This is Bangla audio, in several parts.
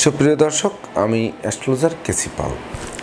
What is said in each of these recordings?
সুপ্রিয় দর্শক, আমি অ্যাস্ট্রোলজার কেসি পাল।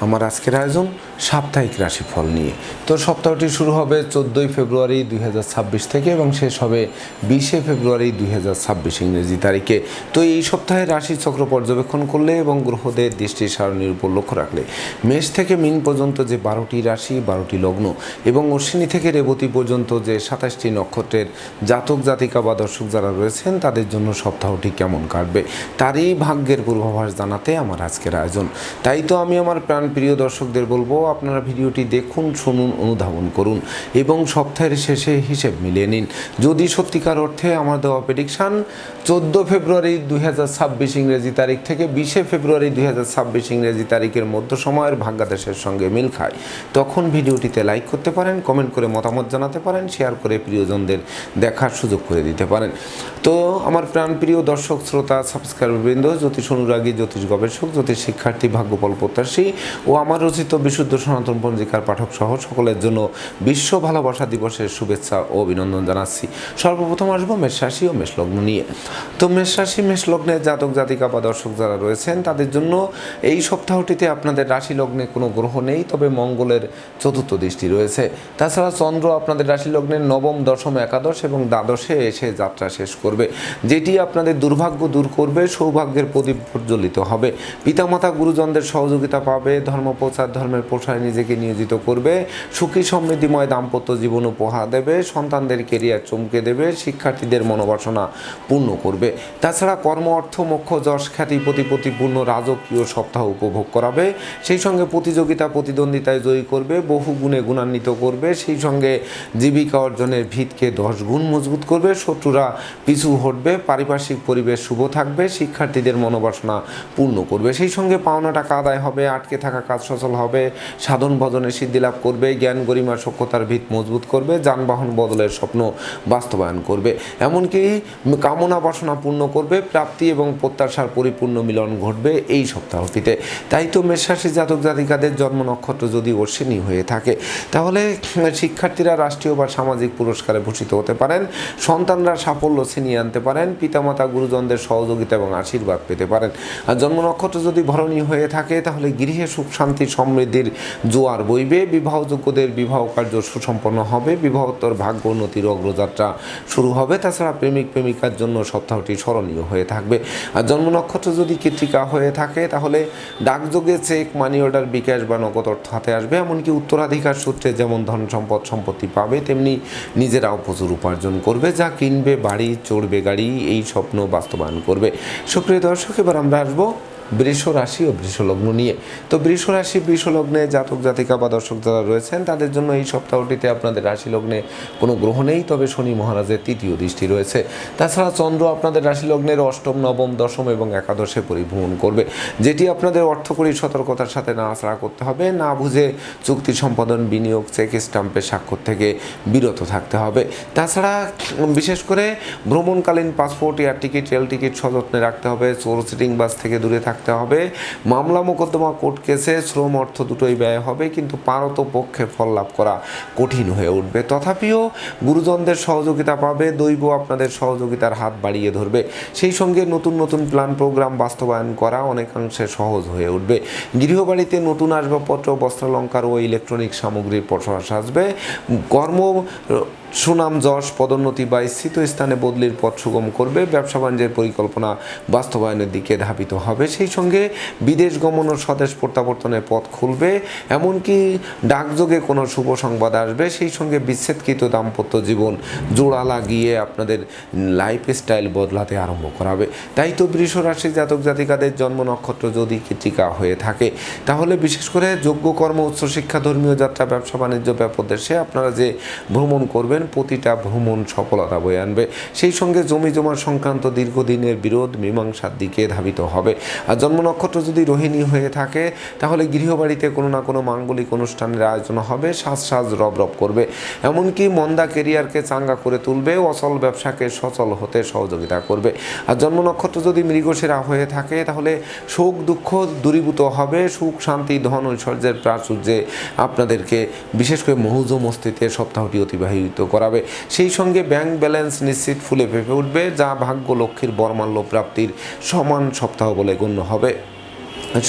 আমার আজকের আয়োজন সাপ্তাহিক রাশিফল নিয়ে। তো সপ্তাহটি শুরু হবে 14ই ফেব্রুয়ারি 2026 থেকে এবং শেষ হবে 20শে ফেব্রুয়ারি 2026 ইংরেজি তারিখে। তো এই সপ্তাহে রাশিচক্র পর্যবেক্ষণ করলে এবং গ্রহদের দৃষ্টি সারণীর উপর লক্ষ্য রাখলে মেষ থেকে মীন পর্যন্ত যে 12টি রাশি, 12টি লগ্ন এবং অশ্বিনী থেকে রেবতী পর্যন্ত যে 27টি নক্ষত্রের জাতক জাতিকা বা দর্শক যারা রয়েছেন তাদের জন্য সপ্তাহটি কেমন কাটবে তারই ভাগ্যের পূর্বাভাস জানাতে আমার আজকের আয়োজন। তাই তো আমি আমার প্রাণপ্রিয় দর্শকদের বলবো, আপনারা ভিডিওটি দেখুন, শুনুন, অনুধাবন করুন এবং সপ্তাহের শেষে হিসেব মিলিয়ে নিন। যদি সত্যিকার অর্থে আমার দেওয়া প্রেডিকশান 14 ফেব্রুয়ারি 2026 ইংরেজি তারিখ থেকে 20শে ফেব্রুয়ারি 2026 ইংরেজি তারিখের মধ্য সময়ের ভাগ্যাদেশের সঙ্গে মিল খায়, তখন ভিডিওটিতে লাইক করতে পারেন, কমেন্ট করে মতামত জানাতে পারেন, শেয়ার করে প্রিয়জনদের দেখার সুযোগ করে দিতে পারেন। তো আমার প্রাণপ্রিয় দর্শক, শ্রোতা, সাবস্ক্রাইববৃন্দ, জ্যোতিষ অনুরাগী, জ্যোতিষ গবেষক, জ্যোতিষ শিক্ষার্থী, ভাগ্যফল প্রত্যাশী ও আমার রচিত বিশুদ্ধ সনাতন পঞ্জিকার পাঠক সহ সকলের জন্য বিশ্ব ভালোবাসা দিবসের শুভেচ্ছা ও অভিনন্দন জানাচ্ছি। সর্বপ্রথম আসবো মেষ রাশি ও মেষ লগ্ন নিয়ে। তো মেষ রাশি, মেষ লগ্নের জাতক জাতিকা বা দর্শক যারা রয়েছেন তাদের জন্য এই সপ্তাহটিতে আপনাদের রাশি লগ্নে কোনো গ্রহ নেই, তবে মঙ্গলের চতুর্থ দৃষ্টি রয়েছে। তাছাড়া চন্দ্র আপনাদের রাশি লগ্নের নবম, দশম, একাদশ এবং দ্বাদশে এসে যাত্রা শেষ করবে, যেটি আপনাদের দুর্ভাগ্য দূর করবে, সৌভাগ্যের প্রদীপ প্রজ্বলিত হবে। পিতামাতা গুরুজনদের সহযোগিতা পাবে, ধর্মপ্রচার, ধর্মের প্রসারে নিজেকে নিয়োজিত করবে, সুখী সমৃদ্ধিময় দাম্পত্য জীবন উপহার দেবে, সন্তানদের কেরিয়ার চমকে দেবে, শিক্ষার্থীদের মনোবাসনা পূর্ণ করবে। তাছাড়া কর্ম, অর্থ, মোক্ষ, যশ, খ্যাতি, প্রতিপত্তিপূর্ণ রাজকীয় সপ্তাহ উপভোগ করাবে। সেই সঙ্গে প্রতিযোগিতা, প্রতিদ্বন্দ্বিতায় জয়ী করবে, বহু গুণে গুণান্বিত করবে। সেই সঙ্গে জীবিকা অর্জনের ভিতকে 10 গুণ মজবুত করবে, শত্রুরা পিছু হটবে, পারিপার্শ্বিক পরিবেশ শুভ থাকবে, শিক্ষার্থীদের মনোবাসনা পূর্ণ করবে। সেই সঙ্গে পাওনা টাকা আদায় হবে, আটকে থাকা কাজ সচল হবে, সাধন ভজনে সিদ্ধি লাভ করবে, জ্ঞান গরিমা সক্ষতার ভিত মজবুত করবে, যানবাহন বদলের স্বপ্ন বাস্তবায়ন করবে, এমনকি কামনা বাসনা পূর্ণ করবে, প্রাপ্তি এবং প্রত্যাশার পরিপূর্ণ মিলন ঘটবে এই সপ্তাহটিতে। তাই তো মেষ রাশি জাতক জাতিকাদের জন্ম নক্ষত্র যদি অশ্বিনী হয়ে থাকে, তাহলে শিক্ষার্থীরা রাষ্ট্রীয় বা সামাজিক পুরস্কারে ভূষিত হতে পারেন, সন্তানরা সাফল্য ছিনিয়ে আনতে পারেন, পিতামাতা গুরুজনদের সহযোগিতা এবং আশীর্বাদ পেতে পারেন। আর জন্ম নক্ষত্র যদি ভরণী হয়ে থাকে, তাহলে গৃহে সুখ শান্তি সমৃদ্ধির জোয়ার বইবে, বিবাহযোগ্যদের বিবাহ কার্য সুসম্পন্ন হবে, বিবাহোত্তর ভাগ্য উন্নতির অগ্রযাত্রা শুরু হবে। তাছাড়া প্রেমিক প্রেমিকার জন্য সপ্তাহটি স্মরণীয় হয়ে থাকবে। আর জন্ম নক্ষত্র যদি কৃত্তিকা হয়ে থাকে, তাহলে ডাকযোগে চেক, মানি অর্ডার, বিকাশ বা নগদ অর্থ হাতে আসবে, এমনকি উত্তরাধিকার সূত্রে যেমন ধন সম্পদ সম্পত্তি পাবে, তেমনি নিজেরাও প্রচুর উপার্জন করবে, যা কিনবে বাড়ি, চড়বে গাড়ি, এই স্বপ্ন বাস্তবায়ন করবে। সুপ্রিয় দর্শক, এবার আমরা আসবো বৃষ রাশি ও বৃষ লগ্ন নিয়ে। তো বৃষ রাশি, বৃষ লগ্নে জাতক জাতিকা বা দর্শক যারা রয়েছেন তাদের জন্য এই সপ্তাহটিতে আপনাদের রাশি লগ্নে কোনো গ্রহ নেই, তবে শনি মহারাজের তৃতীয় দৃষ্টি রয়েছে। তাছাড়া চন্দ্র আপনাদের রাশি লগ্নের অষ্টম, নবম, দশম এবং একাদশে পরিভ্রমণ করবে, যেটি আপনাদের অর্থকরী সতর্কতার সাথে নাড়াচাড়া করতে হবে। না বুঝে চুক্তি সম্পাদন, বিনিয়োগ, চেক স্টাম্পের স্বাক্ষর থেকে বিরত থাকতে হবে। তাছাড়া বিশেষ করে ভ্রমণকালীন passport, air ticket, rail ticket সযত্নে রাখতে হবে। চোর সিটিং বাস থেকে দূরে থাকতে হবে। মামলা মোকদ্দমা, কোর্ট কেসে শ্রম অর্থ দুটোই ব্যয় হবে, কিন্তু পারত পক্ষে ফল লাভ করা কঠিন হয়ে উঠবে। তথাপিও গুরুজনদের সহযোগিতা পাবে, দৈব আপনাদের সহযোগিতার হাত বাড়িয়ে ধরবে। সেই সঙ্গে নতুন নতুন প্ল্যান প্রোগ্রাম বাস্তবায়ন করা অনেকাংশে সহজ হয়ে উঠবে। গৃহবাড়িতে নতুন আসবাবপত্র, বস্ত্রালঙ্কার ও ইলেকট্রনিক সামগ্রীর প্রসার আসবে। কর্ম, সুনাম, যশ, পদোন্নতি বা স্থিত স্থানে বদলির পথ সুগম করবে। ব্যবসা বাণিজ্যের পরিকল্পনা বাস্তবায়নের দিকে ধাবিত হবে। সেই সঙ্গে বিদেশ গমন ও স্বদেশ প্রত্যাবর্তনের পথ খুলবে, এমনকি ডাকযোগে কোনো শুভ সংবাদ আসবে। সেই সঙ্গে বিচ্ছেদকৃত দাম্পত্য জীবন জোড়া লাগিয়ে আপনাদের লাইফস্টাইল বদলাতে আরম্ভ করাবে। তাই তো বৃষ রাশি জাতক জাতিকাদের জন্ম নক্ষত্র যদি কৃত্তিকা হয়ে থাকে, তাহলে বিশেষ করে যোগ্য কর্ম, উচ্চশিক্ষা, ধর্মীয় যাত্রা, ব্যবসা বাণিজ্য ব্যাপদেশে আপনারা যে ভ্রমণ করবেন, প্রতিটা ভ্রমণ সফলতা বয়ে আনবে। সেই সঙ্গে জমি জমা সংক্রান্ত দীর্ঘদিনের বিরোধ মীমাংসার দিকে ধাবিত হবে। আর জন্ম নক্ষত্র যদি রোহিণী হয়ে থাকে, তাহলে গৃহবাড়িতে কোনো না কোনো মাঙ্গলিক অনুষ্ঠানের আয়োজন হবে, সাজ রব করবে, এমনকি মন্দা কেরিয়ারকে চাঙ্গা করে তুলবে, অচল ব্যবসাকে সচল হতে সহযোগিতা করবে। আর জন্ম নক্ষত্র যদি মৃগশিরা হয়ে থাকে, তাহলে শোক দুঃখ দূরীভূত হবে, সুখ শান্তি ধন ঐশ্বর্যের প্রাচুর্যে আপনাদেরকে বিশেষ করে মৌজ মস্তিতে সপ্তাহটি অতিবাহিত করাবে। সেই সঙ্গে ব্যাংক ব্যালেন্স নিশ্চিত ফুলে ফেঁপে উঠবে, যা ভাগ্য লক্ষ্মীর বরমাল্য প্রাপ্তির সমান সপ্তাহ বলে গণ্য হবে।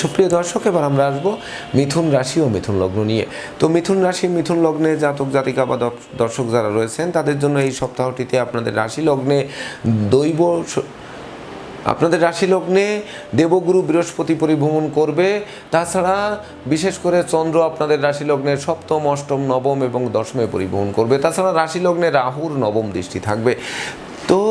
সুপ্রিয় দর্শক, এবার আমরা আসবো মিথুন রাশি ও মিথুন লগ্ন নিয়ে। তো মিথুন রাশি মিথুন লগ্নে জাতক জাতিকা বা দর্শক যারা রয়েছেন তাদের জন্য এই সপ্তাহটিতে আপনাদের রাশি লগ্নে দেবগুরু বৃহস্পতি পরিভ্রমণ করবে। তাছাড়া বিশেষ করে চন্দ্র আপনাদের রাশি লগ্নের সপ্তম, অষ্টম, নবম এবং দশমে পরিভ্রমণ করবে। তাছাড়া রাশি লগ্নে রাহুর নবম দৃষ্টি থাকবে। তো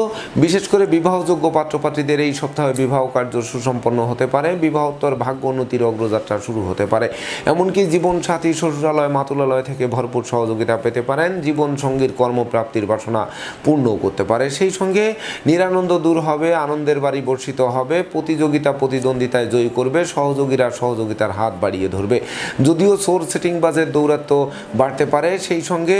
বিশেষ করে বিবাহযোগ্য পাত্রপাত্রীদের এই সপ্তাহে বিবাহ কার্য সুসম্পন্ন হতে পারে, বিবাহোত্তর ভাগ্য উন্নতির অগ্রযাত্রা শুরু হতে পারে। এমনকি জীবনসাথী শ্বশুরালয় মাতুলালয় থেকে ভরপুর সহযোগিতা পেতে পারেন, জীবন সঙ্গীর কর্মপ্রাপ্তির বাসনা পূর্ণ করতে পারে। সেই সঙ্গে নিরানন্দ দূর হবে, আনন্দের বাড়ি বর্ষিত হবে, প্রতিদ্বন্দ্বিতায় জয়ী করবে, সহযোগীরা সহযোগিতার হাত বাড়িয়ে ধরবে। যদিও সোর সেটিং বাজের দৌরাত্ম্য বাড়তে পারে, সেই সঙ্গে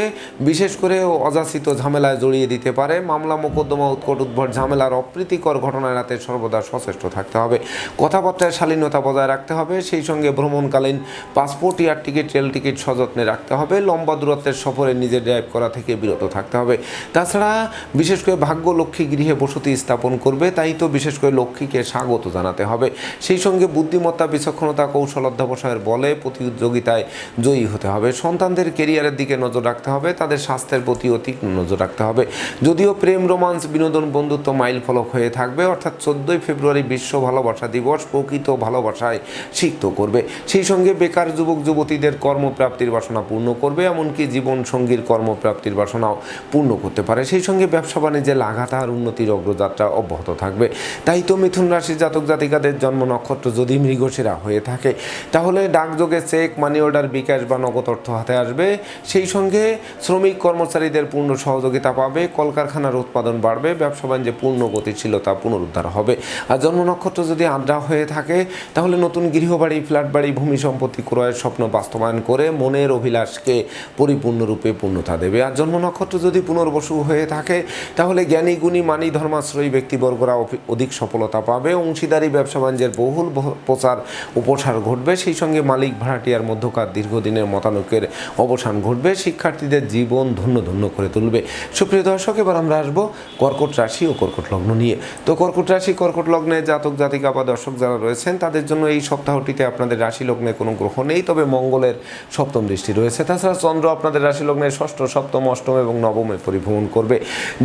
বিশেষ করে অযাচিত ঝামেলায় জড়িয়ে দিতে পারে। মামলা মোকদ্দমা উৎকট উদ্ভট ঝামেলার অপ্রীতিকর ঘটনা এড়াতে সর্বদা সচেষ্ট থাকতে হবে। কথাবার্তায় শালীনতা বজায় রাখতে হবে। সেই সঙ্গে ভ্রমণকালীন passport, air ticket, rail ticket সযত্নে রাখতে হবে। লম্বা দূরত্বের সফরে নিজে ড্রাইভ করা থেকে বিরত থাকতে হবে। তাছাড়া বিশেষ করে ভাগ্য লক্ষ্মী গৃহে বসতি স্থাপন করবে, তাই তো বিশেষ করে লক্ষ্মীকে স্বাগত জানাতে হবে। সেই সঙ্গে বুদ্ধিমত্তা, বিচক্ষণতা, কৌশল অধ্যবসায়ের বলে প্রতিযোগিতায় জয়ী হতে হবে। সন্তানদের কেরিয়ারের দিকে নজর রাখতে হবে, তাদের স্বাস্থ্যের প্রতিও তীক্ষ্ণ নজর রাখতে হবে। যদিও প্রেম, রোমান্স, বিনোদন, বন্ধুত্ব মাইল ফলক হয়ে থাকবে, অর্থাৎ 14 ফেব্রুয়ারি বিশ্ব ভালোবাসা দিবস প্রকৃত ভালোবাসায় সিক্ত করবে। সেই সঙ্গে বেকার যুবক যুবতীদের কর্মপ্রাপ্তির বাসনা পূর্ণ করবে, এমনকি জীবন সঙ্গীর কর্মপ্রাপ্তির বাসনাও পূর্ণ করতে পারে। সেই সঙ্গে ব্যবসা বাণিজ্যে লাগাতার উন্নতির অগ্রযাত্রা অব্যাহত থাকবে। তাই তো মিথুন রাশির জাতক জাতিকাদের জন্ম নক্ষত্র যদি মৃগশিরা হয়ে থাকে, তাহলে ডাকযোগে চেক, মানি অর্ডার, বিকাশ বা নগদ অর্থ হাতে আসবে। সেই সঙ্গে শ্রমিক কর্মচারীদের পূর্ণ সহযোগিতা পাবে, কলকারখানার উৎপাদন বাড়বে, ব্যবসা বাণিজ্যে পূর্ণ গতিশীলতা পুনরুদ্ধার হবে। আর জন্ম নক্ষত্র যদি আদ্রা হয়ে থাকে, তাহলে নতুন গৃহবাড়ি, ফ্ল্যাট বাড়ি, ভূমি সম্পত্তি ক্রয়ের স্বপ্ন বাস্তবায়ন করে মনের অভিলাষকে পরিপূর্ণরূপে পূর্ণতা দেবে। আর জন্ম নক্ষত্র যদি পুনর্বসু হয়ে থাকে, তাহলে জ্ঞানী গুণী মানি ধর্মাশ্রয়ী ব্যক্তিবর্গরা অধিক সফলতা পাবে। অংশীদারি ব্যবসা বাণিজ্যের বহুল প্রসার ঘটবে। সেই সঙ্গে মালিক ভাড়াটিয়ার মধ্যকার দীর্ঘদিনের মতানৈক্যের অবসান ঘটবে। শিক্ষার্থীদের জীবন ধন্য করে তুলবে। সুপ্রিয় দর্শক, এবার আমরা আসবো কর্কট রাশি ও কর্কট লগ্ন নিয়ে। তো কর্কট রাশি কর্কট লগ্নে জাতক জাতিকা বা দর্শক যারা রয়েছেন তাদের জন্য এই সপ্তাহটিতে আপনাদের রাশি লগ্নে কোনো গ্রহ নেই, তবে মঙ্গলের সপ্তম দৃষ্টি রয়েছে। তাছাড়া চন্দ্র আপনাদের রাশি লগ্নে ষষ্ঠ, সপ্তম, অষ্টম এবং নবমে পরিভ্রমণ করবে,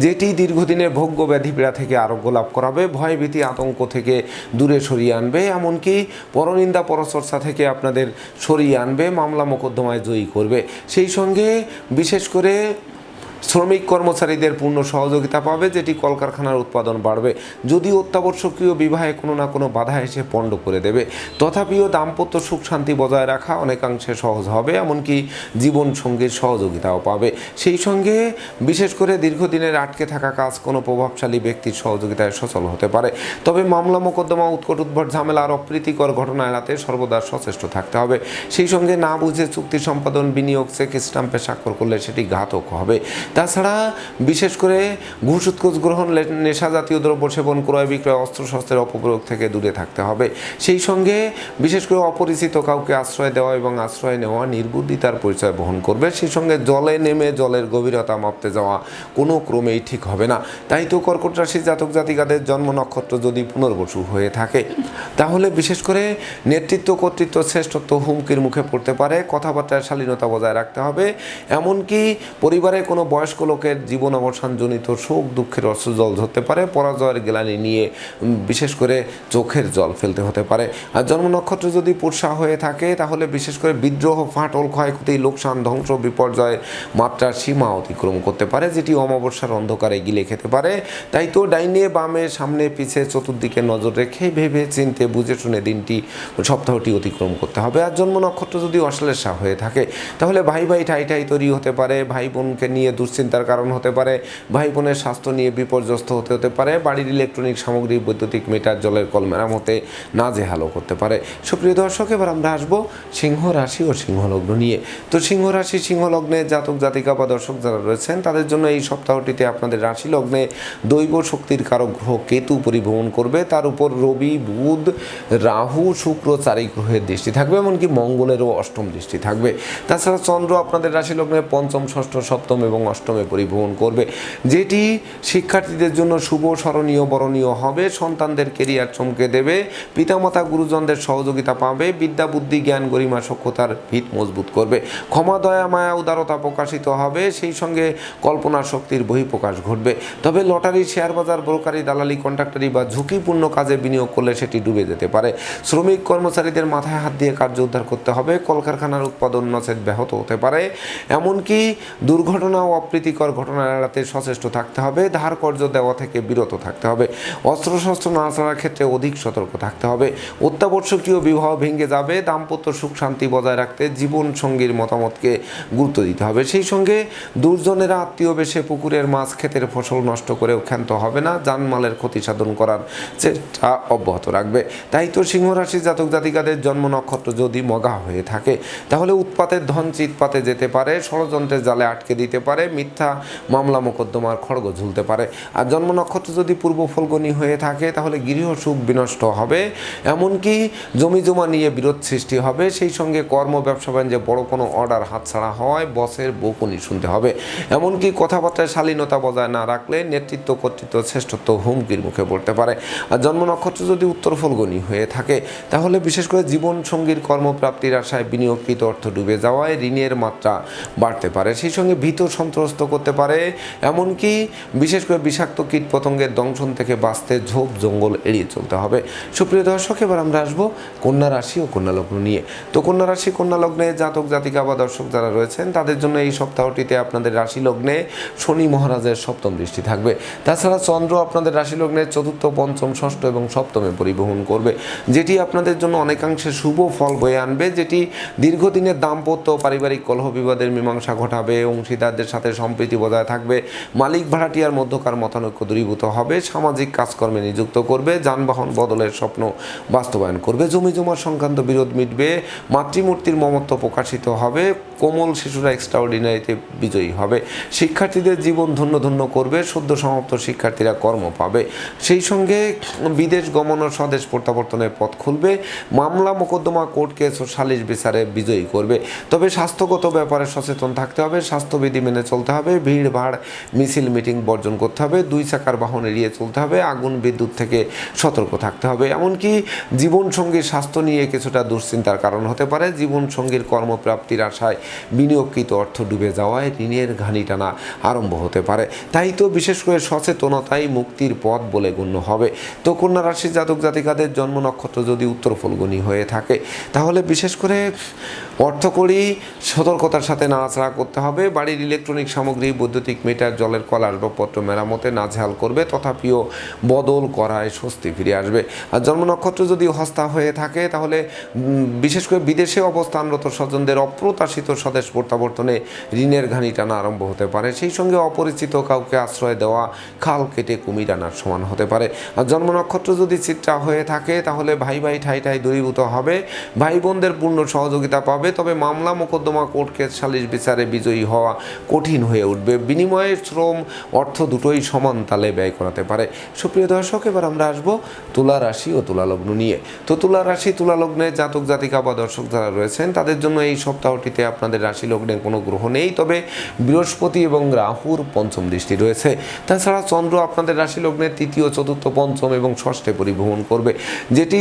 যেটি দীর্ঘদিনের ভোগ্য ব্যাধি পীড়া থেকে আরোগ্য লাভ করাবে, ভয়ভীতি আতঙ্ক থেকে দূরে সরিয়ে আনবে, এমনকি পরনিন্দা পরচর্চা থেকে আপনাদের সরিয়ে আনবে, মামলা মোকদ্দমায় জয়ী করবে। সেই সঙ্গে বিশেষ করে শ্রমিক কর্মচারীদের পূর্ণ সহযোগিতা পাবে, যেটি কলকারখানার উৎপাদন বাড়বে। যদিও অত্যাবশ্যকীয় বিবাহে কোনো না কোনো বাধা এসে পণ্ড করে দেবে, তথাপিও দাম্পত্য সুখ শান্তি বজায় রাখা অনেকাংশে সহজ হবে, এমনকি জীবন সঙ্গীর সহযোগিতাও পাবে। সেই সঙ্গে বিশেষ করে দীর্ঘদিনের আটকে থাকা কাজ কোনো প্রভাবশালী ব্যক্তির সহযোগিতায় সচল হতে পারে। তবে মামলা মোকদ্দমা, উৎকট উদ্ভট ঝামেলা আর অপ্রীতিকর ঘটনা এড়াতে সর্বদা সচেষ্ট থাকতে হবে। সেই সঙ্গে না বুঝে চুক্তি সম্পাদন, বিনিয়োগ, চেক স্টাম্পে স্বাক্ষর করলে সেটি ঘাতক হবে। তাছাড়া বিশেষ করে ঘুষ উৎকোচ গ্রহণ, নেশা জাতীয় দ্রব্য সেবন, ক্রয় বিক্রয়, অস্ত্রশস্ত্রের অপপ্রয়োগ থেকে দূরে থাকতে হবে। সেই সঙ্গে বিশেষ করে অপরিচিত কাউকে আশ্রয় দেওয়া এবং আশ্রয় নেওয়া নির্বুদ্ধিতার পরিচয় বহন করবে। সেই সঙ্গে জলে নেমে জলের গভীরতা মাপতে যাওয়া কোনো ক্রমেই ঠিক হবে না। তাই তো কর্কট রাশির জাতক জাতিকাদের জন্ম নক্ষত্র যদি পুনর্বসু হয়ে থাকে, তাহলে বিশেষ করে নেতৃত্ব, কর্তৃত্ব, শ্রেষ্ঠত্ব হুমকির মুখে পড়তে পারে। কথাবার্তায় শালীনতা বজায় রাখতে হবে, এমনকি পরিবারে কোনো বয়স্ক লোকের জীবন অবসানজনিত শোক দুঃখের অশ্রু জল ঝরতে পারে। পরাজয়ের গ্লানি নিয়ে বিশেষ করে চোখের জল ফেলতে হতে পারে। আর জন্ম নক্ষত্র যদি পুরসা হয়ে থাকে, তাহলে বিশেষ করে বিদ্রোহ, ফাটল, ক্ষয়ক্ষতি, লোকসান, ধ্বংস, বিপর্যয়ের মাত্রার সীমা অতিক্রম করতে পারে, যেটি অমাবস্যার অন্ধকারে গিলে খেতে পারে। তাই তো ডাইনে বামে, সামনে পিছে, চতুর্দিকে নজর রেখে ভেবে চিনতে বুঝে শুনে সপ্তাহটি অতিক্রম করতে হবে। আর জন্ম নক্ষত্র যদি অশ্লেষা হয়ে থাকে, তাহলে ভাই ভাই ঠাই ঠাই তৈরি হতে পারে, ভাই বোনকে নিয়ে দুশ্চিন্তার কারণ হতে পারে, ভাই বোনের স্বাস্থ্য নিয়ে বিপর্যস্ত হতে পারে, বাড়ির ইলেকট্রনিক সামগ্রী, বৈদ্যুতিক মিটার, জলের কল মেরামতে নাজেহালও করতে পারে। সুপ্রিয় দর্শক, এবার আমরা আসবো সিংহ রাশি ও সিংহ লগ্ন নিয়ে। তো সিংহ রাশি সিংহ লগ্নে জাতক জাতিকা বা দর্শক যারা রয়েছেন তাদের জন্য এই সপ্তাহটিতে আপনাদের রাশি লগ্নে দৈব শক্তির কারক গ্রহ কেতু পরিভ্রমণ করবে। তার উপর রবি, বুধ, রাহু, শুক্র চারি গ্রহের দৃষ্টি থাকবে, এমনকি মঙ্গলেরও অষ্টম দৃষ্টি থাকবে। তাছাড়া চন্দ্র আপনাদের রাশি লগ্নে পঞ্চম, ষষ্ঠ, সপ্তম এবং অষ্টম অষ্টমে পরিভ্রমণ করবে, যেটি শিক্ষার্থীদের জন্য শুভ, স্মরণীয়, বরণীয় হবে। সন্তানদের কেরিয়ার চমকে দেবে, পিতামাতা গুরুজনদের সহযোগিতা পাবে, বিদ্যা বুদ্ধি জ্ঞান গরিমা সক্ষতার ভিত মজবুত করবে, ক্ষমা দয়া মায়া উদারতা প্রকাশিত হবে, সেই সঙ্গে কল্পনা শক্তির বহিঃপ্রকাশ ঘটবে। তবে লটারি, শেয়ার বাজার, ব্রোকারি, দালালি, কন্ট্রাক্টারি বা ঝুঁকিপূর্ণ কাজে বিনিয়োগ করলে সেটি ডুবে যেতে পারে। শ্রমিক কর্মচারীদের মাথায় হাত দিয়ে কার্য উদ্ধার করতে হবে, কলকারখানার উৎপাদন নচেত ব্যাহত হতে পারে। এমনকি দুর্ঘটনা ও অপ্রীতিকর ঘটনা এড়াতে সচেষ্ট থাকতে হবে, ধার কর্জ দেওয়া থেকে বিরত থাকতে হবে, অস্ত্রশস্ত্র নাড়াচাড়ার ক্ষেত্রে অধিক সতর্ক থাকতে হবে। অত্যাবশ্যকীয় বিবাহ ভেঙে যাবে, দাম্পত্য সুখ শান্তি বজায় রাখতে জীবন সঙ্গীর মতামতকে গুরুত্ব দিতে হবে। সেই সঙ্গে দুর্জনেরা আত্মীয় বেশে পুকুরের মাছ, ক্ষেতের ফসল নষ্ট করেও ক্ষান্ত হবে না, জানমালের ক্ষতি সাধন করার চেষ্টা অব্যাহত রাখবে। তাই তো সিংহ রাশি জাতক জাতিকাদের জন্ম নক্ষত্র যদি মগা হয়ে থাকে তাহলে উৎপাতের ধন চিৎপাতে যেতে পারে, ষড়যন্ত্রের জালে আটকে দিতে পারে, মিথ্যা মামলা মোকদ্দমার খড়গ ঝুলতে পারে। আর জন্ম নক্ষত্র যদি পূর্ব ফলগণী হয়ে থাকে তাহলে গৃহ সুখ বিনষ্ট হবে, এমনকি জমি জমা নিয়ে বিরোধ সৃষ্টি হবে। সেই সঙ্গে কর্ম ব্যবসা বাণিজ্যে বড় কোনো অর্ডার হাতছাড়া হয়, বসের বকুনি শুনতে হবে। এমনকি কথাবার্তায় শালীনতা বজায় না রাখলে নেতৃত্ব, কর্তৃত্ব, শ্রেষ্ঠত্ব হুমকির মুখে পড়তে পারে। আর জন্ম নক্ষত্র যদি উত্তর ফলগণী হয়ে থাকে তাহলে বিশেষ করে জীবন সঙ্গীর কর্মপ্রাপ্তির আশায় বিনিয়োগকৃত অর্থ ডুবে যাওয়ায় ঋণের মাত্রা বাড়তে পারে, সেই সঙ্গে ভীত সন্ত্রস্ত করতে পারে। এমনকি বিশেষ করে বিষাক্ত কীট পতঙ্গের দংশন থেকে বাঁচতে ঝোপ জঙ্গল এড়িয়ে চলতে হবে। সুপ্রিয় দর্শক, এবার আমরা আসবো কন্যা রাশি ও কন্যা লগ্ন নিয়ে। তো কন্যা রাশি, কন্যা লগ্নে জাতক জাতিকা বা দর্শক যারা রয়েছেন তাদের জন্য এই সপ্তাহটিতে আপনাদের রাশি লগ্নে শনি মহারাজের সপ্তম দৃষ্টি থাকবে। তাছাড়া চন্দ্র আপনাদের রাশি লগ্নের চতুর্থ, পঞ্চম, ষষ্ঠ এবং সপ্তমে পরিবহন করবে, যেটি আপনাদের জন্য অনেকাংশে শুভ ফল বয়ে আনবে, যেটি দীর্ঘদিনের দাম্পত্য পারিবারিক কলহ বিবাদের মীমাংসা ঘটাবে, অংশীদারদের সাথে সম্প্রীতি বজায় থাকবে, মালিক ভাড়াটিয়ার মধ্যকার মতানৈক্য দূরীভূত হবে, সামাজিক কাজকর্মে নিযুক্ত করবে, যানবাহন বদলের স্বপ্ন বাস্তবায়ন করবে, জমি জমা সংক্রান্ত বিরোধ মিটবে, মাতৃমূর্তির মমত্ব প্রকাশিত হবে, কোমল শিশুরা এক্সট্রাঅর্ডিনারিতে বিজয়ী হবে, শিক্ষার্থীদের জীবন ধন্য ধন্য করবে, সদ্য সমাপ্ত শিক্ষার্থীরা কর্ম পাবে, সেই সঙ্গে বিদেশ গমন ও স্বদেশ প্রত্যাবর্তনের পথ খুলবে, মামলা মোকদ্দমা কোর্ট কেস ও সালিশ বিচারে বিজয়ী করবে। তবে স্বাস্থ্যগত ব্যাপারে সচেতন থাকতে হবে, স্বাস্থ্যবিধি মেনে চলতে হবে, ভিড় ভাড় মিছিল মিটিং বর্জন করতে হবে, দুই চাকার বাহন এড়িয়ে চলতে হবে, আগুন বিদ্যুৎ থেকে সতর্ক থাকতে হবে। এমনকি জীবনসঙ্গীর স্বাস্থ্য নিয়ে কিছুটা দুশ্চিন্তার কারণ হতে পারে, জীবনসঙ্গীর কর্মপ্রাপ্তির আশায় বিনিয়োগকৃত অর্থ ডুবে যাওয়ায় ঋণের ঘানি টানা আরম্ভ হতে পারে। তাই তো বিশেষ করে সচেতনতাই মুক্তির পথ বলে গণ্য হবে। তো কন্যা রাশির জাতক জাতিকাদের জন্ম নক্ষত্র যদি উত্তর ফলগুনি হয়ে থাকে তাহলে বিশেষ করে অর্থকড়ি সতর্কতার সাথে নাড়াচাড়া করতে হবে, বাড়ির ইলেকট্রনিক সামগ্রী, বৈদ্যুতিক মিটার, জলের কল, আসবাবপত্র মেরামতে নাজেহাল করবে, তথাপিও বদল করায় স্বস্তি ফিরে আসবে। আর জন্ম নক্ষত্র যদি হস্তা হয়ে থাকে তাহলে বিশেষ করে বিদেশে অবস্থানরত স্বজনদের অপ্রত্যাশিত স্বদেশ প্রত্যাবর্তনে ঋণের ঘানি টানা আরম্ভ হতে পারে, সেই সঙ্গে অপরিচিত কাউকে আশ্রয় দেওয়া খাল কেটে কুমির আনার সমান হতে পারে। আর জন্ম নক্ষত্র যদি চিত্রা হয়ে থাকে তাহলে ভাই ভাই ঠাই ঠাই দূরীভূত হবে, ভাই বোনদের পূর্ণ সহযোগিতা পাবে, তবে মামলা মোকদ্দমা কোর্ট কেস সালিশ বিচারে বিজয়ী হওয়া কঠিন হয়ে উঠবে, বিনিময়ে শ্রম অর্থ দুটোই সমান তালে ব্যয় করাতে পারে। সুপ্রিয় দর্শক, এবার আমরা আসবো তুলা রাশি ও তুলা লগ্ন নিয়ে। তো তুলা রাশি, তুলা লগ্নে জাতক জাতিকা বা দর্শক যারা রয়েছেন তাদের জন্য এই সপ্তাহটিতে আপনাদের রাশি লগ্নে কোনো গ্রহ নেই, তবে বৃহস্পতি এবং রাহুর পঞ্চম দৃষ্টি রয়েছে। তাছাড়া চন্দ্র আপনাদের রাশি লগ্নে তৃতীয়, চতুর্থ, পঞ্চম এবং ষষ্ঠে পরিভ্রমণ করবে, যেটি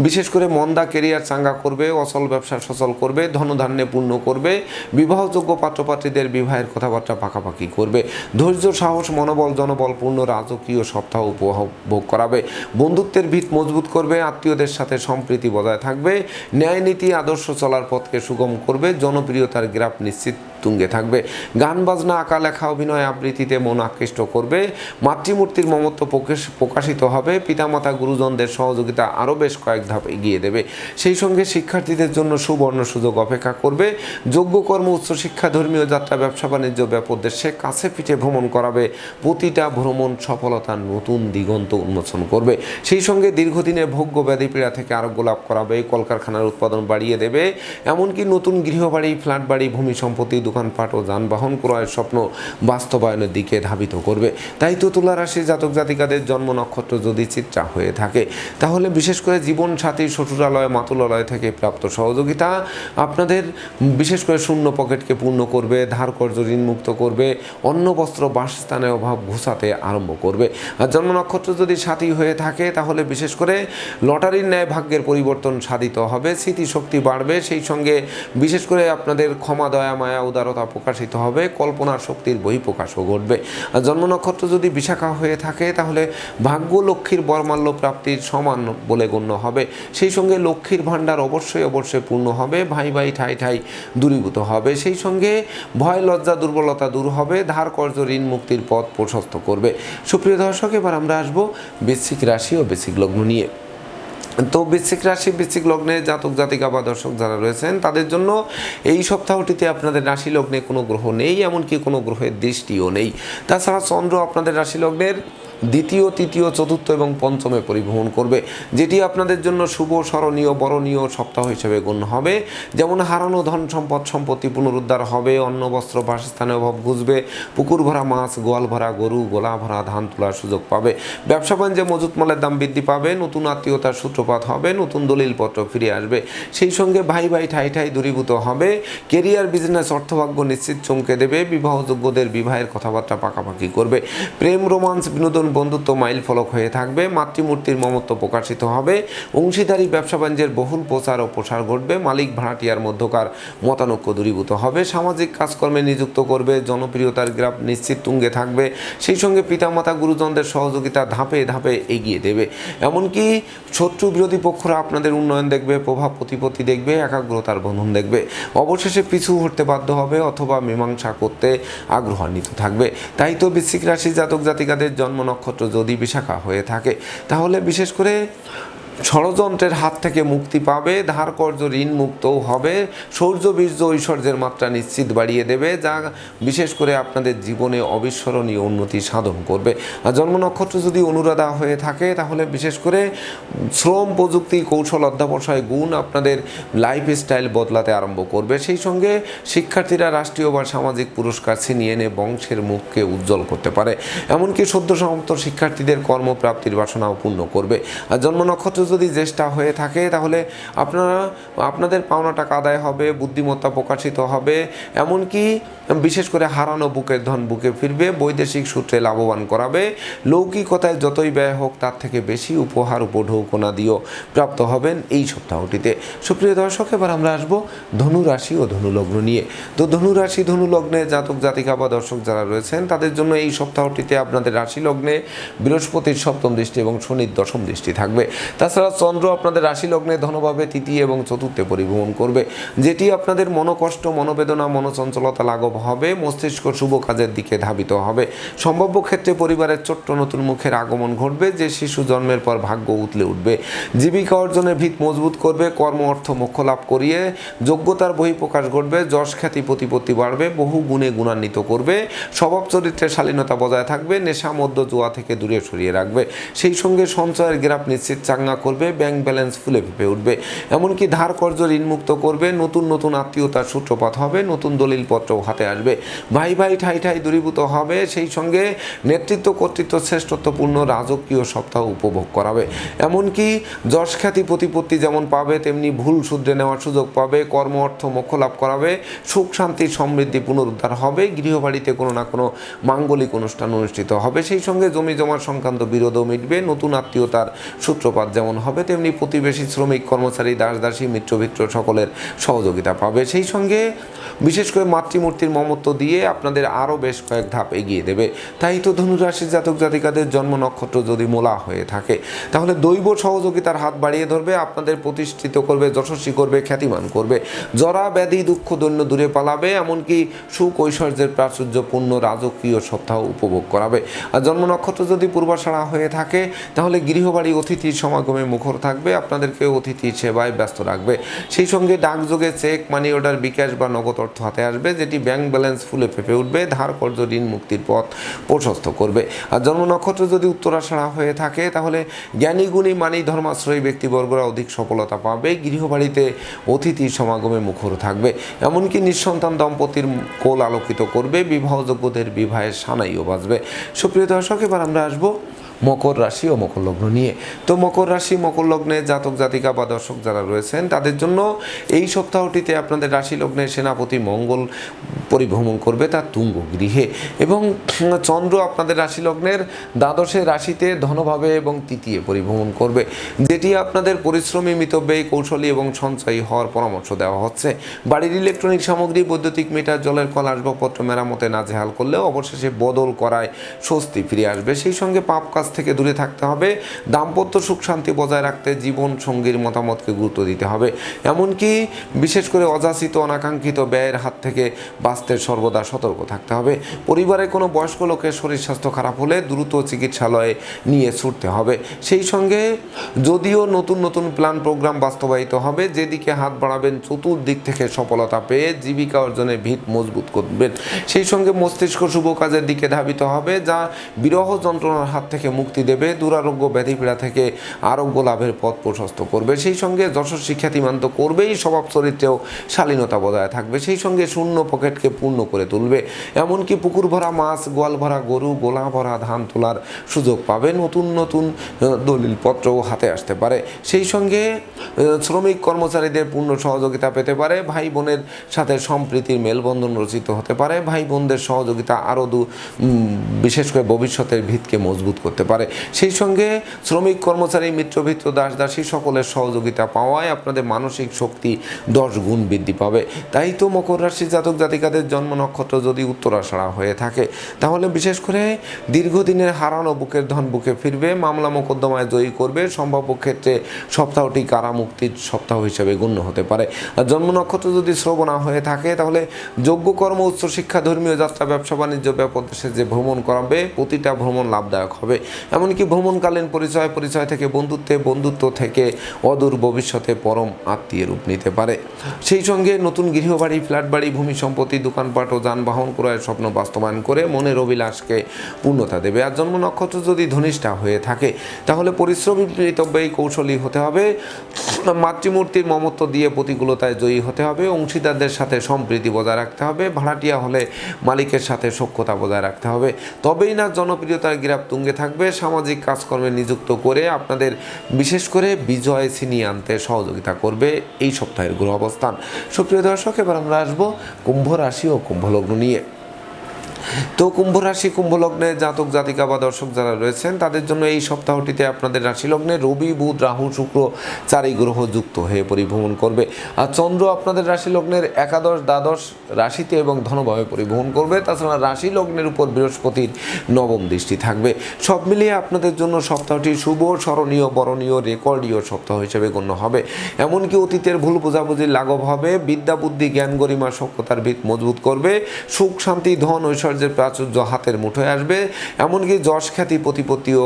বিশেষ করে মন্দা কেরিয়ার চাঙ্গা করবে, অচল ব্যবসা সচল করবে, ধনধান্যে পূর্ণ করবে, বিবাহযোগ্য পাত্রপাত্রীদের বিবাহের কথাবার্তা পাকাপাকি করবে, ধৈর্য, সাহস, মনোবল, জনবল পূর্ণ রাজকীয় সপ্তাহ উপভোগ করাবে, বন্ধুত্বের ভিত মজবুত করবে, আত্মীয়দের সাথে সম্প্রীতি বজায় থাকবে, ন্যায় নীতি আদর্শ চলার পথকে সুগম করবে, জনপ্রিয়তার গ্রাফ নিশ্চিত তুঙ্গে থাকবে, গান বাজনা, আঁকা লেখা, অভিনয় আবৃত্তিতে মন আকৃষ্ট করবে, মাতৃমূর্তির মমত্ব প্রকাশিত হবে, পিতামাতা গুরুজনদের সহযোগিতা আরও বেশ কয়েক ধাপ এগিয়ে দেবে, সেই সঙ্গে শিক্ষার্থীদের জন্য সুবর্ণ সুযোগ অপেক্ষা করবে, যোগ্য কর্ম, উচ্চশিক্ষা, ধর্মীয় যাত্রা, ব্যবসা বাণিজ্য ব্যাপক দেশে কাছে পিঠে ভ্রমণ করাবে, প্রতিটা ভ্রমণ সফলতার নতুন দিগন্ত উন্মোচন করবে, সেই সঙ্গে দীর্ঘদিনের ভোগ্য ব্যাধি পীড়া থেকে আরোগ্য লাভ করাবে, কলকারখানার উৎপাদন বাড়িয়ে দেবে, এমনকি নতুন গৃহবাড়ি, ফ্ল্যাট বাড়ি, ভূমি সম্পত্তি, দোকানপাট ও যানবাহন ক্রয়ের স্বপ্ন বাস্তবায়নের দিকে ধাবিত করবে। তাই তো তুলা রাশির জাতক জাতিকাদের জন্ম নক্ষত্র যদি চিত্রা হয়ে থাকে তাহলে বিশেষ করে জীবন সাথী, শ্বশুরালয়, মাতুলালয় থেকে প্রাপ্ত সহযোগিতা আপনাদের বিশেষ করে শূন্য পকেটকে পূর্ণ করবে, ধার কর্জ, ঋণ মুক্ত করবে, অন্ন বস্ত্র বাসস্থানের অভাব ঘুচাতে আরম্ভ করবে। আর জন্ম নক্ষত্র যদি সাথী হয়ে থাকে তাহলে বিশেষ করে লটারির ন্যায় ভাগ্যের পরিবর্তন সাধিত হবে, স্মৃতিশক্তি বাড়বে, সেই সঙ্গে বিশেষ করে আপনাদের ক্ষমা, দয়া, মায়া, উদারতা প্রকাশিত হবে, কল্পনার শক্তির বহিঃপ্রকাশও ঘটবে। আর জন্ম নক্ষত্র যদি বিশাখা হয়ে থাকে তাহলে ভাগ্য লক্ষ্মীর বরমাল্য প্রাপ্তির সমান বলে গণ্য হবে, সেই সঙ্গে লক্ষ্মীর ভাণ্ডার অবশ্যই পূর্ণ হবে, ভাই ভাই ঠাই ঠাই দূরীভূত হবে, সেই সঙ্গে ভয়, লজ্জা, দুর্বলতা দূর হবে, ধার কর্জ, ঋণ মুক্তির পথ প্রশস্ত করবে। সুপ্রিয় দর্শক, এবার আমরা আসবো বৃশ্চিক রাশি ও বৃশ্চিক লগ্ন নিয়ে। তো বৃশ্চিক রাশি, বৃশ্চিক লগ্নে জাতক জাতিকা বা দর্শক যারা রয়েছেন তাদের জন্য এই সপ্তাহটিতে আপনাদের রাশি লগ্নে কোনো গ্রহ নেই, এমনকি কোনো গ্রহের দৃষ্টিও নেই। তাছাড়া চন্দ্র আপনাদের রাশি লগ্নের দ্বিতীয়, তৃতীয়, চতুর্থ এবং পঞ্চমে পরিভ্রমণ করবে, যেটি আপনাদের জন্য শুভ, স্মরণীয়, বরণীয় সপ্তাহ হিসেবে গণ্য হবে। যেমন হারানো ধন সম্পদ, সম্পত্তি পুনরুদ্ধার হবে, অন্ন বস্ত্র বাসস্থানে অভাব ঘুচবে, পুকুর ভরা মাছ, গোয়াল ভরা গরু, গোলা ভরা ধান তোলার সুযোগ পাবে, ব্যবসা বাণিজ্যে মজুত মালের দাম বৃদ্ধি পাবে, নতুন আত্মীয়তার সূত্রপাত হবে, নতুন দলিলপত্র ফিরে আসবে, সেই সঙ্গে ভাই ভাই ঠাই ঠাই দূরীভূত হবে, কেরিয়ার, বিজনেস, অর্থভাগ্য নিশ্চিত চমকে দেবে, বিবাহযোগ্যদের বিবাহের কথাবার্তা পাকাপাকি করবে, প্রেম, রোমান্স, বিনোদন, বন্ধুত্ব মাইল ফলক হয়ে থাকবে, মাতৃমূর্তির মমত্ব প্রকাশিত হবে, অংশীদারি ব্যবসা বাণিজ্যের বহুল প্রচার ও প্রসার ঘটবে, মালিক ভাড়াটিয়ার মধ্যকার মতানৈক্য দূরীভূত হবে, সামাজিক কাজকর্মে নিযুক্ত করবে, জনপ্রিয়তার গ্রাফ নিশ্চিত তুঙ্গে থাকবে, সেই সঙ্গে পিতামাতা গুরুজনদের সহযোগিতা ধাপে ধাপে এগিয়ে দেবে। এমনকি শত্রু বিরোধী পক্ষরা আপনাদের উন্নয়ন দেখবে, প্রভাব প্রতিপত্তি দেখবে, একাগ্রতার বন্ধন দেখবে, অবশেষে পিছু হটতে বাধ্য হবে অথবা মীমাংসা করতে আগ্রহান্বিত থাকবে। তাই তো বৃশ্চিক রাশি জাতক জাতিকাদের জন্ম নক্ষত্র যদি বিশাখা হয়ে থাকে তাহলে বিশেষ করে ষড়যন্ত্রের হাত থেকে মুক্তি পাবে, ধার কর্জ, ঋণ মুক্তও হবে, শৌর্য, বীর্য, ঐশ্বর্যের মাত্রা নিশ্চিত বাড়িয়ে দেবে, যা বিশেষ করে আপনাদের জীবনে অবিস্মরণীয় উন্নতি সাধন করবে। আর জন্ম নক্ষত্র যদি অনুরাধা হয়ে থাকে তাহলে বিশেষ করে শ্রম, প্রযুক্তি, কৌশল, অধ্যাবসায় গুণ আপনাদের লাইফ স্টাইল বদলাতে আরম্ভ করবে, সেই সঙ্গে শিক্ষার্থীরা রাষ্ট্রীয় বা সামাজিক পুরস্কার ছিনিয়ে এনে বংশের মুখকে উজ্জ্বল করতে পারে, এমনকি সদ্য সমাপ্ত শিক্ষার্থীদের কর্মপ্রাপ্তির বাসনাও পূর্ণ করবে। আর জন্ম নক্ষত্র যদি জ্যেষ্ঠা হয়ে থাকে তাহলে আপনাদের পাওনা টাকা আদায় হবে, বুদ্ধিমত্তা প্রকাশিত হবে, এমনকি বিশেষ করে হারানো বুকের ধন বুকে ফিরবে, বৈদেশিক সূত্রে লাভবান করাবে, লৌকিকতায় যতই ব্যয় হোক তার থেকে বেশি উপহার, উপঢৌকনা দিয়েও প্রাপ্ত হবেন এই সপ্তাহটিতে। সুপ্রিয় দর্শক, এবার আমরা আসবো ধনু রাশি ও ধনু লগ্ন নিয়ে। তো ধনু রাশি, ধনু লগ্নে জাতক জাতিকা বা দর্শক যারা রয়েছেন তাদের জন্য এই সপ্তাহটিতে আপনাদের রাশি লগ্নে বৃহস্পতির সপ্তম দৃষ্টি এবং শনির দশম দৃষ্টি থাকবে। তাছাড়া চন্দ্র আপনাদের রাশি লগ্নে ধনভাবে তৃতীয় এবং চতুর্থে পরিভ্রমণ করবে, যেটি আপনাদের মনোকষ্ট, মনোবেদনা, মনোচঞ্চলতা লাঘব হবে, মস্তিষ্ক শুভ কাজের দিকে ধাবিত হবে, সম্ভাব্য ক্ষেত্রে পরিবারের ছোট্ট নতুন মুখের আগমন ঘটবে, যে শিশু জন্মের পর ভাগ্য উতলে উঠবে, জীবিকা অর্জনের ভিত মজবুত করবে, কর্ম, অর্থ, মোক্ষ লাভ করিয়ে যোগ্যতার বহিঃপ্রকাশ ঘটবে, যশ, খ্যাতি, প্রতিপত্তি বাড়বে, বহু গুণে গুণান্বিত করবে, স্বভাব চরিত্রের শালীনতা বজায় থাকবে, নেশা, মদ্য, জুয়া থেকে দূরে সরিয়ে রাখবে, সেই সঙ্গে সঞ্চয়ের গ্রাফ নিশ্চিত চাঙ্গা করবে, ব্যাংক ব্যালেন্স ফুলে ফেঁপে উঠবে, এমনকি ধার কর্জ, ঋণ মুক্ত করবে, নতুন নতুন আত্মীয়তার সূত্রপাত হবে, নতুন দলিলপত্রও হাতে আসবে, ভাই ভাই ঠাই ঠাই দূরীভূত হবে, সেই সঙ্গে নেতৃত্ব, কর্তৃত্ব, শ্রেষ্ঠত্বপূর্ণ রাজকীয় সপ্তাহ উপভোগ করাবে, এমনকি যশ, খ্যাতি, প্রতিপত্তি যেমন পাবে তেমনি ভুল শুধরে নেওয়ার সুযোগ পাবে, কর্ম, অর্থ, মোক্ষ লাভ করাবে, সুখ, শান্তি, সমৃদ্ধি পুনরুদ্ধার হবে, গৃহবাড়িতে কোনো না কোনো মাঙ্গলিক অনুষ্ঠান অনুষ্ঠিত হবে, সেই সঙ্গে জমি জমার সংক্রান্ত বিরোধও মিটবে, নতুন আত্মীয়তার সূত্রপাত যেমন হবে তেমনি প্রতিবেশী, শ্রমিক, কর্মচারী, দাস দাসী, মিত্রভিত্র সকলের সহযোগিতা পাবে, সেই সঙ্গে বিশেষ করে মাতৃমূর্তির মমত্ব দিয়ে আপনাদের আরও বেশ কয়েক ধাপ এগিয়ে দেবে। তাই তো ধনুরাশির জাতক জাতিকাদের জন্ম নক্ষত্র যদি মূলা হয়ে থাকে তাহলে দৈব সহযোগিতার হাত বাড়িয়ে ধরবে, আপনাদের প্রতিষ্ঠিত করবে, যশস্বী করবে, খ্যাতিমান করবে, জরা, ব্যাধি, দুঃখ, দৈন্য দূরে পালাবে, এমনকি সুখ, ঐশ্বর্যের প্রাচুর্যপূর্ণ রাজকীয় সপ্তাহ উপভোগ করাবে। আর জন্ম নক্ষত্র যদি পূর্বাষাঢ়া হয়ে থাকে তাহলে গৃহবাড়ি অতিথির সমাগমে মুখর থাকবে, আপনাদেরকে অতিথি সেবায় ব্যস্ত রাখবে, সেই সঙ্গে ডাকযোগে চেক, মানি অর্ডার, বিকাশ বা নগদ অর্থ হাতে আসবে, যেটি ব্যাংক ব্যালেন্স ফুলে ফেঁপে উঠবে, ধার কর্জ, ঋণ মুক্তির পথ প্রশস্ত করবে। আর জন্ম নক্ষত্র যদি উত্তরাষাঢ়া হয়ে থাকে তাহলে জ্ঞানী, গুণী, মানি, ধর্মাশ্রয়ী ব্যক্তিবর্গরা অধিক সফলতা পাবে, গৃহবাড়িতে অতিথির সমাগমে মুখর থাকবে, এমনকি নিঃসন্তান দম্পতির কোল আলোকিত করবে, বিবাহযোগ্যদের বিবাহের সানাইও বাজবে। সুপ্রিয় দর্শক, এবার আমরা আসবো মকর রাশি ও মকর লগ্ন নিয়ে। তো মকর রাশি মকর লগ্নে জাতক জাতিকা বা দর্শক যারা রয়েছেন তাদের জন্য এই সপ্তাহটিতে আপনাদের রাশি লগ্নের সেনাপতি মঙ্গল পরিভ্রমণ করবে তার তুঙ্গ গৃহে, এবং চন্দ্র আপনাদের রাশি লগ্নের দ্বাদশে রাশিতে ধনভাবে এবং তৃতীয় পরিভ্রমণ করবে, যেটি আপনাদের পরিশ্রমী, মিতব্যয়ী, কৌশলী এবং সঞ্চয়ী হওয়ার পরামর্শ দেওয়া হচ্ছে। বাড়ির ইলেকট্রনিক সামগ্রী, বৈদ্যুতিক মিটার, জলের কল, আসবাবপত্র মেরামতে নাজেহাল করলেও অবশেষে বদল করায় স্বস্তি ফিরে আসবে। সেই সঙ্গে পাপ কাজ থেকে দূরে থাকতে হবে। দাম্পত্য সুখ শান্তি বজায় রাখতে জীবন সঙ্গীর মতামতকে গুরুত্ব দিতে হবে। এমনকি বিশেষ করে অযাচিত অনাকাঙ্ক্ষিত ব্যয়ের হাত থেকে বাঁচতে সর্বদা সতর্ক থাকতে হবে। পরিবারে কোনো বয়স্ক লোকের শরীর স্বাস্থ্য খারাপ হলে দ্রুত চিকিৎসালয়ে নিয়ে ছুটতে হবে। সেই সঙ্গে যদিও নতুন নতুন প্ল্যান প্রোগ্রাম বাস্তবায়িত হবে, যেদিকে হাত বাড়াবেন চতুর্দিক থেকে সফলতা পেয়ে জীবিকা অর্জনের ভিত মজবুত করবেন। সেই সঙ্গে মস্তিষ্ক শুভ কাজের দিকে ধাবিত হবে, যা বিরহ যন্ত্রণার হাত থেকে মুক্তি দেবে, দুরারোগ্য ব্যাধিপীড়া থেকে আরোগ্য লাভের পথ প্রশস্ত করবে। সেই সঙ্গে যশস্বী খ্যাতিমান তো করবেই, স্বভাব চরিত্রেও শালীনতা বজায় থাকবে। সেই সঙ্গে শূন্য পকেটকে পূর্ণ করে তুলবে। এমনকি পুকুর ভরা মাছ, গোয়াল ভরা গরু, গোলা ভরা ধান তোলার সুযোগ পাবে। নতুন নতুন দলিলপত্রও হাতে আসতে পারে। সেই সঙ্গে শ্রমিক কর্মচারীদের পূর্ণ সহযোগিতা পেতে পারে। ভাই বোনের সাথে সম্প্রীতির মেলবন্ধন রচিত হতে পারে। ভাই বোনদের সহযোগিতা আরও বিশেষ করে ভবিষ্যতের ভিতকে মজবুত করতে পারে। সেই সঙ্গে শ্রমিক কর্মচারী, মিত্রভিত্র, দাস দাসী সকলের সহযোগিতা পাওয়ায় আপনাদের মানসিক শক্তি 10 গুণ বৃদ্ধি পাবে। তাই তো মকর রাশি জাতক জাতিকাদের জন্ম নক্ষত্র যদি উত্তরাষাঢ়া হয়ে থাকে, তাহলে বিশেষ করে দীর্ঘদিনের হারানো বুকের ধন বুকে ফিরবে, মামলা মোকদ্দমায় জয়ী করবে। সম্ভাব্য ক্ষেত্রে সপ্তাহটি কারামুক্তির সপ্তাহ হিসেবে গণ্য হতে পারে। আর জন্ম নক্ষত্র যদি শ্রবণা হয়ে থাকে, তাহলে যোগ্য কর্ম, উচ্চশিক্ষা, ধর্মীয় যাত্রা, ব্যবসা বাণিজ্য, ব্যাপক দেশে যে ভ্রমণ করাবে, প্রতিটা ভ্রমণ লাভদায়ক হবে। এমনকি ভ্রমণকালীন পরিচয় থেকে বন্ধুত্ব থেকে অদূর ভবিষ্যতে পরম আত্মীয় রূপ নিতে পারে। সেই সঙ্গে নতুন গৃহবাড়ি, ফ্ল্যাট বাড়ি, ভূমি সম্পত্তি, দোকানপাট ও যানবাহন ক্রয়ের স্বপ্ন বাস্তবায়ন করে মনের অভিলাষকে পূর্ণতা দেবে। আর জন্ম নক্ষত্র যদি ধনিষ্ঠা হয়ে থাকে, তাহলে পরিশ্রমী, মিতব্যয়ী, কৌশলী হতে হবে। মাতৃমূর্তির মমত্ব দিয়ে প্রতিকূলতায় জয়ী হতে হবে। অংশীদারদের সাথে সম্প্রীতি বজায় রাখতে হবে। ভাড়াটিয়া হলে মালিকের সাথে সখ্যতা বজায় রাখতে হবে। তবেই না জনপ্রিয়তার গিরাপ তুঙ্গে থাকবে। সামাজিক কাজকর্মে নিযুক্ত করে আপনাদের বিশেষ করে বিজয় ছিনিয়ে আনতে সহযোগিতা করবে এই সপ্তাহের গ্রহ অবস্থান। সুপ্রিয় দর্শক, এবার আমরা আসবো কুম্ভ রাশি ও কুম্ভ লগ্ন নিয়ে। তো কুম্ভ রাশি কুম্ভ লগ্নে জাতক জাতিকা বা দর্শক যারা রয়েছেন তাদের জন্য এই সপ্তাহটিতে আপনাদের রাশি লগ্নে রবি, বুধ, রাহু, শুক্র 4 গ্রহ যুক্ত হয়ে পরিভ্রমণ করবে। আর চন্দ্র আপনাদের রাশি লগ্নের একাদশ, দ্বাদশ রাশিতে এবং ধনভাবে পরিভ্রমণ করবে। তাছাড়া রাশি লগ্নের উপর বৃহস্পতির 9ম দৃষ্টি থাকবে। সব মিলিয়ে আপনাদের জন্য সপ্তাহটি শুভ, স্মরণীয়, বরণীয়, রেকর্ডীয় সপ্তাহ হিসেবে গণ্য হবে। এমনকি অতীতের ভুল বোঝাবুঝির লাঘব হবে। বিদ্যা, বুদ্ধি, জ্ঞান, গরিমা, সক্ষতার ভিত মজবুত করবে। সুখ, শান্তি, ধন, ঐশ্বর্যের প্রাচুর্য হাতের মুঠোয় আসবে। এমনকি যশ, খ্যাতি, প্রতিপত্তিও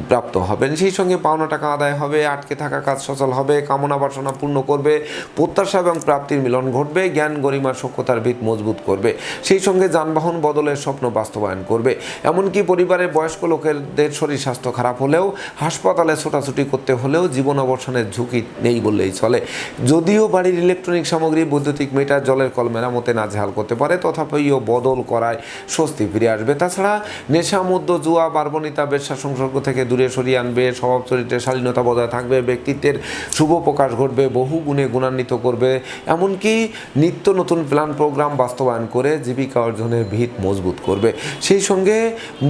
প্রাপ্ত হবেন। সেই সঙ্গে পাওনা টাকা আদায় হবে। আটকে থাকা কাজ সচল হবে। কামনা বাসনা পূর্ণ করবে। প্রত্যাশা এবং প্রাপ্তির মিলন ঘটবে। জ্ঞান, গরিমা, সক্ষতার ভিত মজবুত করবে। সেই সঙ্গে যানবাহন বদলের স্বপ্ন বাস্তবায়ন করবে। এমনকি পরিবারের বয়স্ক লোকেদের শরীর স্বাস্থ্য খারাপ হলেও, হাসপাতালে ছোটাছুটি করতে হলেও জীবন অবসানের ঝুঁকি নেই বললেই চলে। যদিও বাড়ির ইলেকট্রনিক সামগ্রী, বৈদ্যুতিক মিটার, জলের কল মেরামতে নাজেহাল করতে পারে, তথাপিও বদল করায় স্বস্তি ফিরে আসবে। তাছাড়া নেশা, মদ্য, জুয়া, বার্বণিতা, বেশ্যা সংসর্গ থেকে দূরে সরিয়ে আনবে। স্বভাব চরিত্রে শালীনতা বজায় থাকবে। ব্যক্তিত্বের শুভ প্রকাশ ঘটবে। বহু গুণে গুণান্বিত করবে। এমনকি নিত্য নতুন প্ল্যান প্রোগ্রাম বাস্তবায়ন করে জীবিকা অর্জনের ভিত মজবুত করবে। সেই সঙ্গে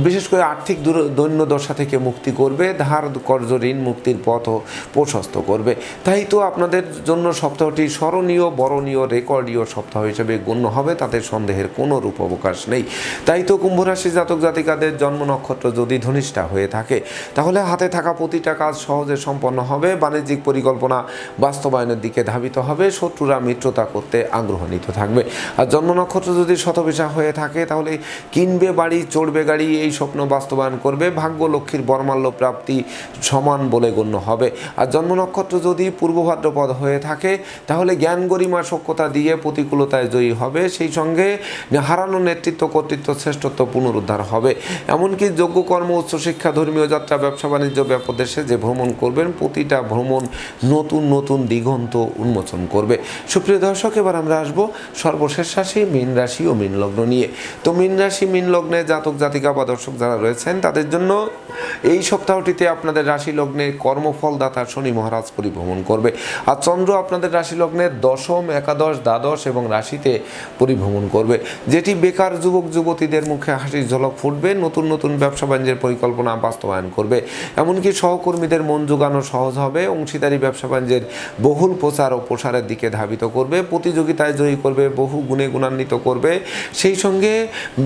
বিশেষ করে আর্থিক দৈন্যদশা থেকে মুক্তি করবে। ধার কর্জ ঋণ মুক্তির পথও প্রশস্ত করবে। তাই তো আপনাদের জন্য সপ্তাহটি স্মরণীয়, বরণীয়, রেকর্ডীয় সপ্তাহ হিসেবে গণ্য হবে, তাতে সন্দেহের কোনো রূপ অবকাশ নেই। তাই তো কুম্ভ রাশি জাতক জাতিকাদের জন্ম নক্ষত্র যদি ধনিষ্ঠা হয়ে থাকে, তাহলে হাতে থাকা প্রতিটা কাজ সহজে সম্পন্ন হবে। বাণিজ্যিক পরিকল্পনা বাস্তবায়নের দিকে ধাবিত হবে। শত্রুরা মিত্রতা করতে আগ্রহান্বিত থাকবে। আর জন্ম নক্ষত্র যদি শতভিসা হয়ে থাকে, তাহলে কিনবে বাড়ি, চড়বে গাড়ি, এই স্বপ্ন বাস্তবায়ন করবে। ভাগ্য লক্ষ্মীর বর্মাল্য প্রাপ্তি সমান বলে গণ্য হবে। আর জন্ম নক্ষত্র যদি পূর্ব ভাদ্রপদ হয়ে থাকে, তাহলে জ্ঞান, গরিমা, সক্ষতা দিয়ে প্রতিকূলতায় জয়ী হবে। সেই সঙ্গে হারানো নেতৃত্ব, কর্তৃত্ব, শ্রেষ্ঠত্ব পুনরুদ্ধার হবে। এমনকি যোগ্য কর্ম, উচ্চশিক্ষা, ধর্মীয় যাত্রা, ব্যবসা বাণিজ্য, ব্যাপক দেশে যে ভ্রমণ করবেন, প্রতিটা ভ্রমণ নতুন নতুন দিগন্ত উন্মোচন করবে। সুপ্রিয় দর্শক, এবার আমরা আসবো সর্বশেষ রাশি মীন রাশি ও মীন লগ্ন নিয়ে। তো মীন রাশি মীন লগ্নে জাতক জাতিকা বা দর্শক যারা রয়েছেন তাদের জন্য এই সপ্তাহটিতে আপনাদের রাশি লগ্নে কর্মফলদাতা শনি মহারাজ পরিভ্রমণ করবে, আর চন্দ্র আপনাদের রাশি লগ্নের দশম, একাদশ, দ্বাদশ এবং রাশিতে পরিভ্রমণ করবে, যেটি বেকার যুবক যুবতীদের মুখে হাসির ঝলক ফুটবে, নতুন নতুন ব্যবসা বাণিজ্যের পরিকল্পনা বাস্তবায়ন করবে, এমনকি সহকর্মীদের মন জোগানো সহজ হবে, অংশীদারি ব্যবসা বাণিজ্যের বহুল প্রচার ও প্রসারের দিকে ধাবিত করবে, প্রতিযোগিতায় জয়ী করবে, বহু গুণে গুণান্বিত করবে, সেই সঙ্গে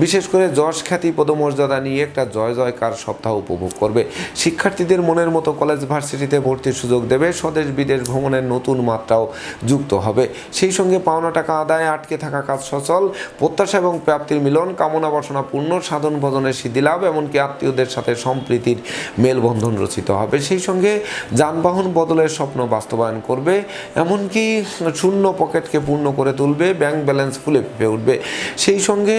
বিশেষ করে যশ খ্যাতি পদমর্যাদা নিয়ে একটা জয় জয়কার সপ্তাহ উপভোগ করবে। শিক্ষার্থীদের মনের মতো কলেজ ভার্সিটিতে ভর্তির সুযোগ দেবে, স্বদেশ বিদেশ ভ্রমণের নতুন মাত্রাও যুক্ত হবে, সেই সঙ্গে পাওনা টাকা আদায়, আটকে থাকা কাজ সচল, প্রত্যাশা এবং প্রাপ্তির মিলন, কামনা বাসনা পূর্ণ, সাধন ভজনের সিদ্ধি লাভ, এমনকি আত্মীয়দের সাথে সম্প্রীতির মেলবন্ধন রচিত হবে, সেই সঙ্গে যানবাহন বদলের স্বপ্ন বাস্তবায়ন করবে, এমনকি শূন্য পকেটকে পূর্ণ করে তুলবে, ব্যাংক ব্যালেন্স ফুলে ফেপে উঠবে, সেই সঙ্গে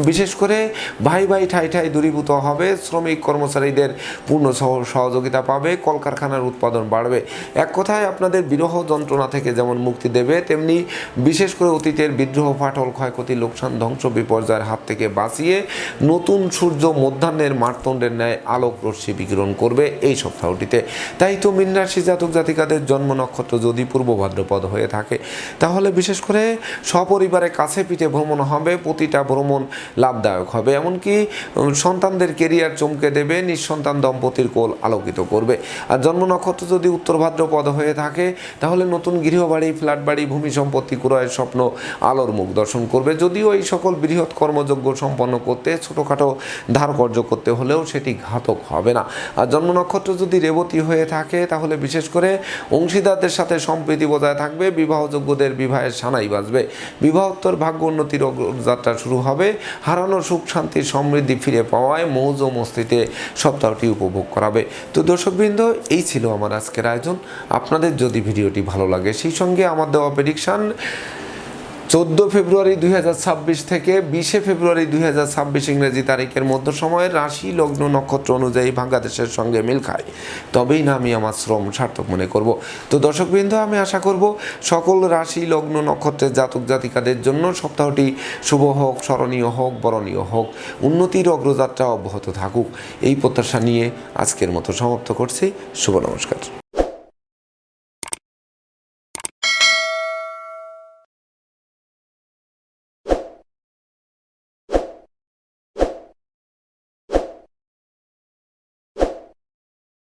বিশেষ করে ভাই ভাই ঠাই ঠাই দূরীভূত হবে, শ্রমিক কর্মচারীদের পূর্ণ সহযোগিতা পাবে, কলকারখানার উৎপাদন বাড়বে, এক কথায় আপনাদের বিরহ যন্ত্রণা থেকে যেমন মুক্তি দেবে, তেমনি বিশেষ করে অতীতের বিদ্রোহ, ফাটল, ক্ষয়ক্ষতি, লোকসান, ধ্বংস, বিপর্যয়ের হাত থেকে বাঁচিয়ে নতুন সূর্য মধ্যাহ্নের মারতণ্ডের ন্যায় আলোক রশ্মি বিকিরণ করবে এই সপ্তাহটিতে। তাই তো মীন রাশি জাতক জাতিকাদের জন্ম নক্ষত্র যদি পূর্ব ভাদ্রপদ হয়ে থাকে, তাহলে বিশেষ করে সপরিবারে কাছে পিঠে ভ্রমণ হবে, প্রতিটা ভ্রমণ লাভদায়ক হবে, এমনকি সন্তানদের কেরিয়ার চমকে দেবে, নিঃসন্তান দম্পতির কোল আলোকিত করবে। আর জন্ম নক্ষত্র যদি উত্তর ভাদ্রপদ হয়ে থাকে, তাহলে নতুন গৃহবাড়ি, ফ্ল্যাট বাড়ি, ভূমি সম্পত্তি ক্রয়ের স্বপ্ন আলোর মুখ দর্শন করবে। যদিও এই সকল বৃহৎ কর্মযজ্ঞ সম্পন্ন করতে ছোটোখাটো ধারকর্য করতে হলেও সেটি ঘাতক হবে না। আর জন্ম নক্ষত্র যদি রেবতী হয়ে থাকে, তাহলে বিশেষ করে অংশীদারদের সাথে সম্প্রীতি বজায় থাকবে, বিবাহযোগ্যদের বিবাহের সানাই বাজবে, বিবাহোত্তর ভাগ্য উন্নতির যাত্রা শুরু হবে, হারানো সুখ শান্তি সমৃদ্ধি ফিরে পাওয়ায় মৌজ ও মস্তিতে সপ্তাহটি উপভোগ করাবে। তো দর্শকবৃন্দ, এই ছিল আমার আজকের আয়োজন। আপনাদের যদি ভিডিওটি ভালো লাগে, সেই সঙ্গে আমার দেওয়া প্রেডিকশান 14 ফেব্রুয়ারি 2026 থেকে 20 ফেব্রুয়ারি 2026 ইংরেজি তারিখের মধ্য সময়ে রাশি লগ্ন নক্ষত্র অনুযায়ী বাংলাদেশের সঙ্গে মিল খায়, তবেই না আমি আমার শ্রম সার্থক মনে করব। তো দর্শকবৃন্দ, আমি আশা করব সকল রাশি লগ্ন নক্ষত্রের জাতক জাতিকাদের জন্য সপ্তাহটি শুভ হোক, স্মরণীয় হোক, বরণীয় হোক, উন্নতির অগ্রযাত্রা অব্যাহত থাকুক, এই প্রত্যাশা নিয়ে আজকের মতো সমাপ্ত করছি। শুভ নমস্কার।